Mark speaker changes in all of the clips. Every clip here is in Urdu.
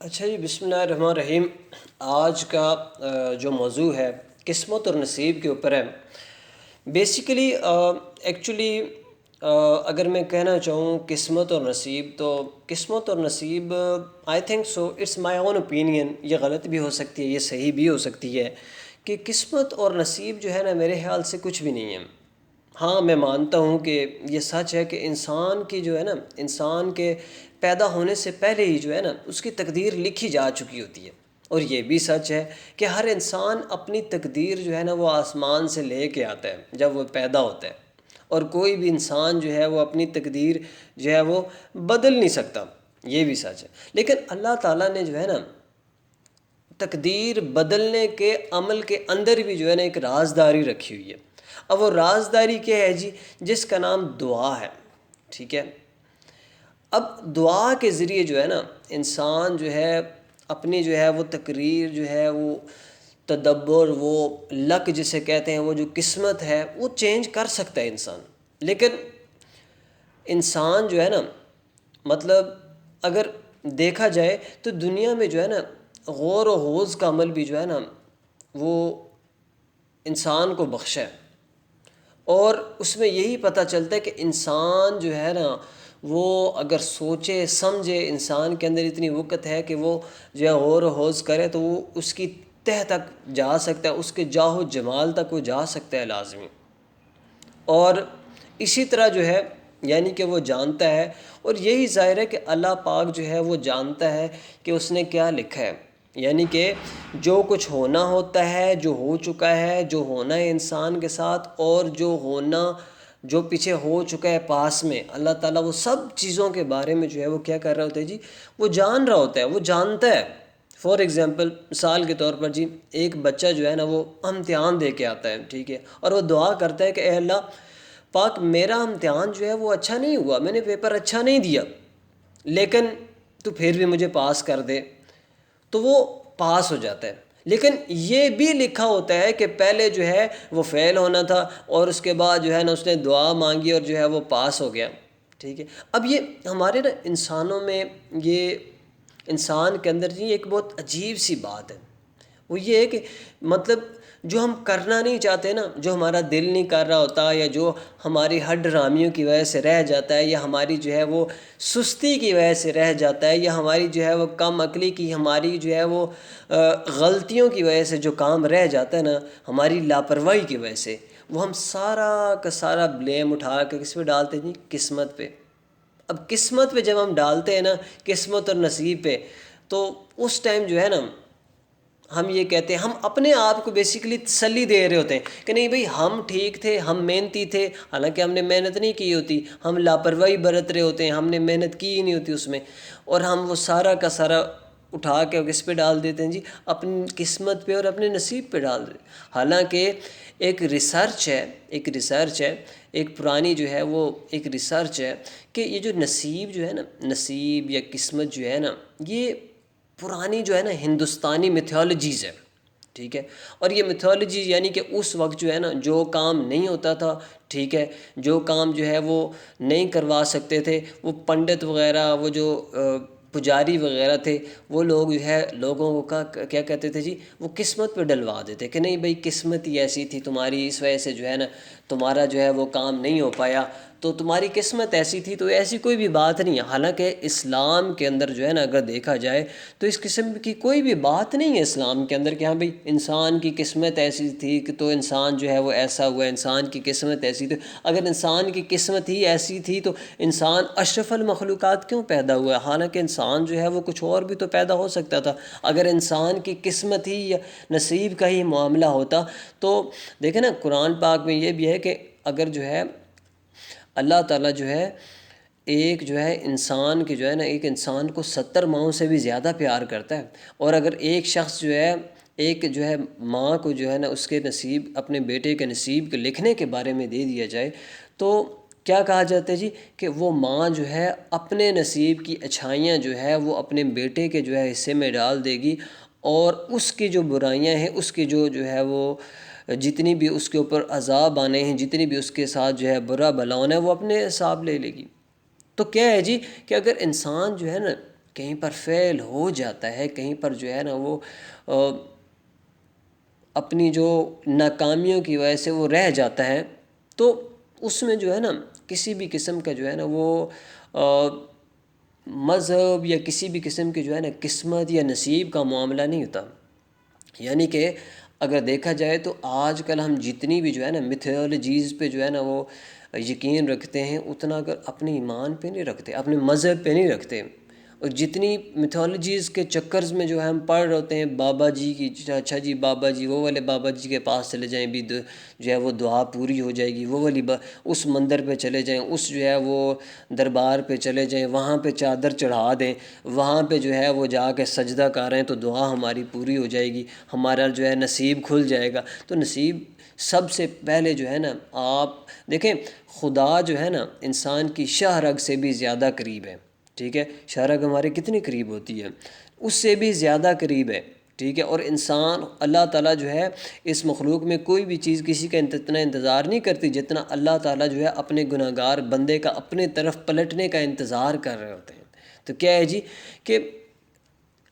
Speaker 1: اچھا جی، بسم اللہ الرحمن الرحیم۔ آج کا جو موضوع ہے قسمت اور نصیب کے اوپر ہے۔ بیسیکلی ایکچولی اگر میں کہنا چاہوں قسمت اور نصیب، تو قسمت اور نصیب I think so it's my own opinion, یہ غلط بھی ہو سکتی ہے، یہ صحیح بھی ہو سکتی ہے کہ قسمت اور نصیب جو ہے نا میرے خیال سے کچھ بھی نہیں ہے۔ ہاں، میں مانتا ہوں کہ یہ سچ ہے کہ انسان کی جو ہے نا، انسان کے پیدا ہونے سے پہلے ہی جو ہے نا اس کی تقدیر لکھی جا چکی ہوتی ہے۔ اور یہ بھی سچ ہے کہ ہر انسان اپنی تقدیر جو ہے نا وہ آسمان سے لے کے آتا ہے جب وہ پیدا ہوتا ہے، اور کوئی بھی انسان جو ہے وہ اپنی تقدیر جو ہے وہ بدل نہیں سکتا، یہ بھی سچ ہے۔ لیکن اللہ تعالیٰ نے جو ہے نا تقدیر بدلنے کے عمل کے اندر بھی جو ہے نا ایک رازداری رکھی ہوئی ہے۔ اب وہ رازداری کیا ہے جی؟ جس کا نام دعا ہے، ٹھیک ہے؟ اب دعا کے ذریعے جو ہے نا انسان جو ہے اپنی جو ہے وہ تقریر جو ہے وہ تدبر، وہ لک جسے کہتے ہیں، وہ جو قسمت ہے وہ چینج کر سکتا ہے انسان۔ لیکن انسان جو ہے نا مطلب اگر دیکھا جائے تو دنیا میں جو ہے نا غور و خوض کا عمل بھی جو ہے نا وہ انسان کو بخشا ہے، اور اس میں یہی پتہ چلتا ہے کہ انسان جو ہے نا وہ اگر سوچے سمجھے، انسان کے اندر اتنی وقت ہے کہ وہ جو ہے غور و خوض کرے تو وہ اس کی تہ تک جا سکتا ہے، اس کے جاہ و جمال تک وہ جا سکتا ہے لازمی۔ اور اسی طرح جو ہے یعنی کہ وہ جانتا ہے، اور یہی ظاہر ہے کہ اللہ پاک جو ہے وہ جانتا ہے کہ اس نے کیا لکھا ہے، یعنی کہ جو کچھ ہونا ہوتا ہے، جو ہو چکا ہے، جو ہونا ہے انسان کے ساتھ، اور جو ہونا جو پیچھے ہو چکا ہے پاس میں، اللہ تعالیٰ وہ سب چیزوں کے بارے میں جو ہے وہ کیا کر رہا ہوتا ہے جی؟ وہ جان رہا ہوتا ہے، وہ جانتا ہے۔ فار ایگزامپل، مثال کے طور پر جی، ایک بچہ جو ہے نا وہ امتحان دے کے آتا ہے، ٹھیک ہے، اور وہ دعا کرتا ہے کہ اے اللہ پاک، میرا امتحان جو ہے وہ اچھا نہیں ہوا، میں نے پیپر اچھا نہیں دیا، لیکن تو پھر بھی مجھے پاس کر دے، تو وہ پاس ہو جاتا ہے۔ لیکن یہ بھی لکھا ہوتا ہے کہ پہلے جو ہے وہ فیل ہونا تھا، اور اس کے بعد جو ہے نا اس نے دعا مانگی اور جو ہے وہ پاس ہو گیا، ٹھیک ہے۔ اب یہ ہمارے نا انسانوں میں، یہ انسان کے اندر جی ایک بہت عجیب سی بات ہے، وہ یہ ہے کہ مطلب جو ہم کرنا نہیں چاہتے نا، جو ہمارا دل نہیں کر رہا ہوتا، یا جو ہماری ہڈ رامیوں کی وجہ سے رہ جاتا ہے، یا ہماری جو ہے وہ سستی کی وجہ سے رہ جاتا ہے، یا ہماری جو ہے وہ کم عقلی کی، ہماری جو ہے وہ غلطیوں کی وجہ سے جو کام رہ جاتا ہے نا، ہماری لاپرواہی کی وجہ سے، وہ ہم سارا کا سارا بلیم اٹھا کے کس پہ ڈالتے ہیں جی؟ قسمت پہ۔ اب قسمت پہ جب ہم ڈالتے ہیں نا، قسمت اور نصیب پہ، تو اس ٹائم جو ہے نا ہم یہ کہتے ہیں، ہم اپنے آپ کو بیسیکلی تسلی دے رہے ہوتے ہیں کہ نہیں بھئی ہم ٹھیک تھے، ہم محنتی تھے، حالانکہ ہم نے محنت نہیں کی ہوتی، ہم لاپرواہی برت رہے ہوتے ہیں، ہم نے محنت کی ہی نہیں ہوتی اس میں، اور ہم وہ سارا کا سارا اٹھا کے کس پہ ڈال دیتے ہیں جی؟ اپنی قسمت پہ اور اپنے نصیب پہ ڈال دیتے ہیں۔ حالانکہ ایک ریسرچ ہے، ایک پرانی جو ہے وہ ایک ریسرچ ہے کہ یہ جو نصیب جو ہے نا، نصیب یا قسمت جو ہے نا، یہ پرانی جو ہے نا ہندوستانی میتھولوجیز ہے، ٹھیک ہے۔ اور یہ میتھولوجی یعنی کہ اس وقت جو ہے نا جو کام نہیں ہوتا تھا، ٹھیک ہے، جو کام جو ہے وہ نہیں کروا سکتے تھے، وہ پنڈت وغیرہ، وہ جو پجاری وغیرہ تھے، وہ لوگ جو ہے لوگوں کو کیا کہتے تھے جی؟ وہ قسمت پہ ڈلوا دیتے کہ نہیں بھئی قسمت ہی ایسی تھی تمہاری، اس وجہ سے جو ہے نا تمہارا جو ہے وہ کام نہیں ہو پایا، تو تمہاری قسمت ایسی تھی، تو ایسی کوئی بھی بات نہیں ہے۔ حالانکہ اسلام کے اندر جو ہے نا اگر دیکھا جائے تو اس قسم کی کوئی بھی بات نہیں ہے اسلام کے اندر کہ ہاں بھئی انسان کی قسمت ایسی تھی کہ تو انسان جو ہے وہ ایسا ہوا، انسان کی قسمت ایسی تھی۔ اگر انسان کی قسمت ہی ایسی تھی تو انسان اشرف المخلوقات کیوں پیدا ہوا ہے؟ حالانکہ انسان جو ہے وہ کچھ اور بھی تو پیدا ہو سکتا تھا۔ اگر انسان کی قسمت ہی یا نصیب کا ہی معاملہ ہوتا تو دیکھیں نا قرآن پاک میں یہ بھی ہے کہ اگر جو ہے اللہ تعالیٰ جو ہے ایک جو ہے انسان کی جو ہے نا، ایک انسان کو 70 ماؤں سے بھی زیادہ پیار کرتا ہے، اور اگر ایک شخص جو ہے ایک جو ہے ماں کو جو ہے نا اس کے نصیب، اپنے بیٹے کے نصیب کے لکھنے کے بارے میں دے دیا جائے تو کیا کہا جاتا ہے جی؟ کہ وہ ماں جو ہے اپنے نصیب کی اچھائیاں جو ہے وہ اپنے بیٹے کے جو ہے حصے میں ڈال دے گی، اور اس کی جو برائیاں ہیں، اس کی جو ہے وہ جتنی بھی اس کے اوپر عذاب آنے ہیں، جتنی بھی اس کے ساتھ جو ہے برا بلا ہونا ہے، وہ اپنے حساب لے لے گی۔ تو کیا ہے جی کہ اگر انسان جو ہے نا کہیں پر فیل ہو جاتا ہے، کہیں پر جو ہے نا وہ اپنی جو ناکامیوں کی وجہ سے وہ رہ جاتا ہے، تو اس میں جو ہے نا کسی بھی قسم کا جو ہے نا وہ مذہب یا کسی بھی قسم کی جو ہے نا قسمت یا نصیب کا معاملہ نہیں ہوتا. یعنی کہ اگر دیکھا جائے تو آج کل ہم جتنی بھی جو ہے نا میتھولوجیز پہ جو ہے نا وہ یقین رکھتے ہیں، اتنا اگر اپنے ایمان پہ نہیں رکھتے، اپنے مذہب پہ نہیں رکھتے. اور جتنی میتھولوجیز کے چکرز میں جو ہے ہم پڑھ رہے ہوتے ہیں بابا جی کی، اچھا جی بابا جی، وہ والے بابا جی کے پاس چلے جائیں بھی جو ہے وہ دعا پوری ہو جائے گی، وہ والی اس مندر پہ چلے جائیں، اس جو ہے وہ دربار پہ چلے جائیں، وہاں پہ چادر چڑھا دیں، وہاں پہ جو ہے وہ جا کے سجدہ کریں تو دعا ہماری پوری ہو جائے گی، ہمارا جو ہے نصیب کھل جائے گا. تو نصیب سب سے پہلے جو ہے نا، آپ دیکھیں خدا جو ہے نا انسان کی شاہ رگ سے بھی زیادہ قریب ہے. ٹھیک ہے، شاہ رگ ہمارے کتنی قریب ہوتی ہے، اس سے بھی زیادہ قریب ہے. ٹھیک ہے، اور انسان اللہ تعالیٰ جو ہے اس مخلوق میں کوئی بھی چیز کسی کا اتنا انتظار نہیں کرتی جتنا اللہ تعالیٰ جو ہے اپنے گناہ گار بندے کا اپنے طرف پلٹنے کا انتظار کر رہے ہوتے ہیں. تو کیا ہے جی کہ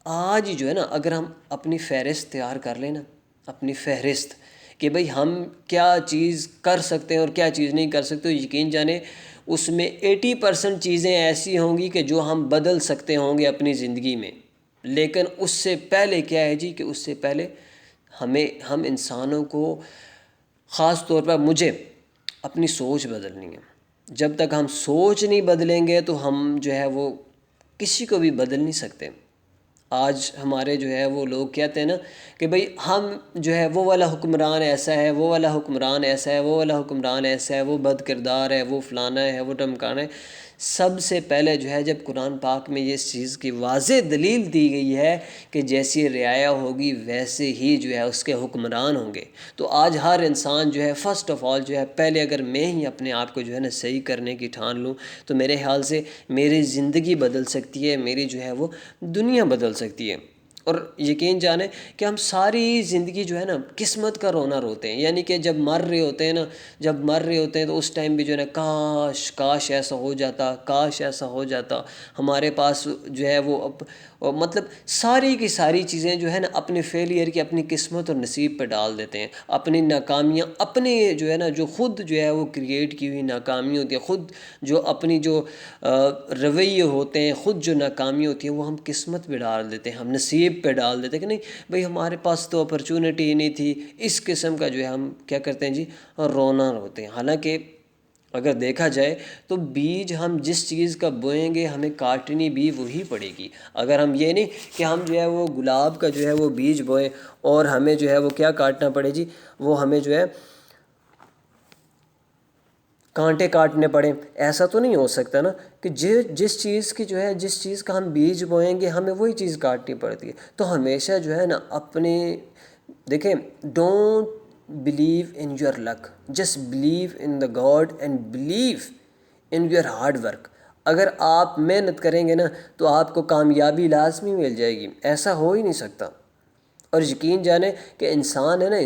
Speaker 1: آج جو ہے نا اگر ہم اپنی فہرست تیار کر لیں نا، اپنی فہرست کہ بھئی ہم کیا چیز کر سکتے ہیں اور کیا چیز نہیں کر سکتے، یقین جانیں اس میں 80% چیزیں ایسی ہوں گی کہ جو ہم بدل سکتے ہوں گے اپنی زندگی میں. لیکن اس سے پہلے کیا ہے جی کہ اس سے پہلے ہم انسانوں کو، خاص طور پر مجھے اپنی سوچ بدلنی ہے. جب تک ہم سوچ نہیں بدلیں گے تو ہم جو ہے وہ کسی کو بھی بدل نہیں سکتے. آج ہمارے جو ہے وہ لوگ کہتے ہیں نا کہ بھئی ہم جو ہے وہ والا حکمران ایسا ہے، وہ والا حکمران ایسا ہے، وہ والا حکمران ایسا ہے، وہ بد کردار ہے، وہ فلانا ہے، وہ ڈھمکانا ہے. سب سے پہلے جو ہے جب قرآن پاک میں اس چیز کی واضح دلیل دی گئی ہے کہ جیسی رعایا ہوگی ویسے ہی جو ہے اس کے حکمران ہوں گے، تو آج ہر انسان جو ہے فرسٹ آف آل جو ہے پہلے اگر میں ہی اپنے آپ کو جو ہے نا صحیح کرنے کی ٹھان لوں تو میرے خیال سے میری زندگی بدل سکتی ہے، میری جو ہے وہ دنیا بدل سکتی ہے. اور یقین جانیں کہ ہم ساری زندگی جو ہے نا قسمت کا رونا روتے ہیں. یعنی کہ جب مر رہے ہوتے ہیں نا، جب مر رہے ہوتے ہیں تو اس ٹائم بھی جو ہے نا کاش ایسا ہو جاتا، کاش ایسا ہو جاتا. ہمارے پاس جو ہے وہ مطلب ساری کی ساری چیزیں جو ہے نا اپنے فیلئر کی، اپنی قسمت اور نصیب پہ ڈال دیتے ہیں. اپنی ناکامیاں اپنے جو ہے نا جو خود جو ہے وہ کریٹ کی ہوئی ناکامی ہوتی ہے، خود جو اپنی جو رویے ہوتے ہیں، خود جو ناکامی ہوتی ہے وہ ہم قسمت پہ ڈال دیتے ہیں، ہم نصیب پہ ڈال دیتے ہیں کہ نہیں بھئی ہمارے پاس تو اپرچونٹی ہی نہیں تھی. اس قسم کا جو ہے ہم کیا کرتے ہیں جی، رونا روتے ہیں. حالانکہ اگر دیکھا جائے تو بیج ہم جس چیز کا بوئیں گے ہمیں کاٹنی بھی وہی پڑے گی. اگر ہم یہ نہیں کہ ہم جو ہے وہ گلاب کا جو ہے وہ بیج بوئیں اور ہمیں جو ہے وہ کیا کاٹنا پڑے جی، وہ ہمیں جو ہے کانٹے کاٹنے پڑیں. ایسا تو نہیں ہو سکتا نا کہ جس چیز کی جو ہے جس چیز کا ہم بیج بوئیں گے ہمیں وہی چیز کاٹنی پڑتی ہے. تو ہمیشہ جو ہے نا اپنے دیکھیں، don't believe in your luck, just believe in the God and believe in your hard work. اگر آپ محنت کریں گے نا تو آپ کو کامیابی لازمی مل جائے گی، ایسا ہو ہی نہیں سکتا. اور یقین جانیں کہ انسان ہے نا،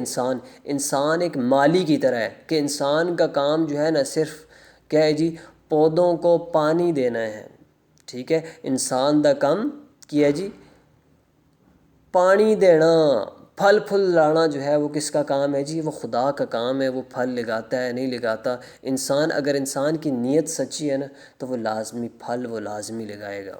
Speaker 1: انسان ایک مالی کی طرح ہے کہ انسان کا کام جو ہے نا صرف کیا ہے جی، پودوں کو پانی دینا ہے. ٹھیک ہے، انسان دا کام کیا ہے جی، پانی دینا. پھل لانا جو ہے وہ کس کا کام ہے جی، وہ خدا کا کام ہے. وہ پھل لگاتا ہے نہیں لگاتا. اگر انسان کی نیت سچی ہے نا تو وہ لازمی پھل وہ لازمی لگائے گا.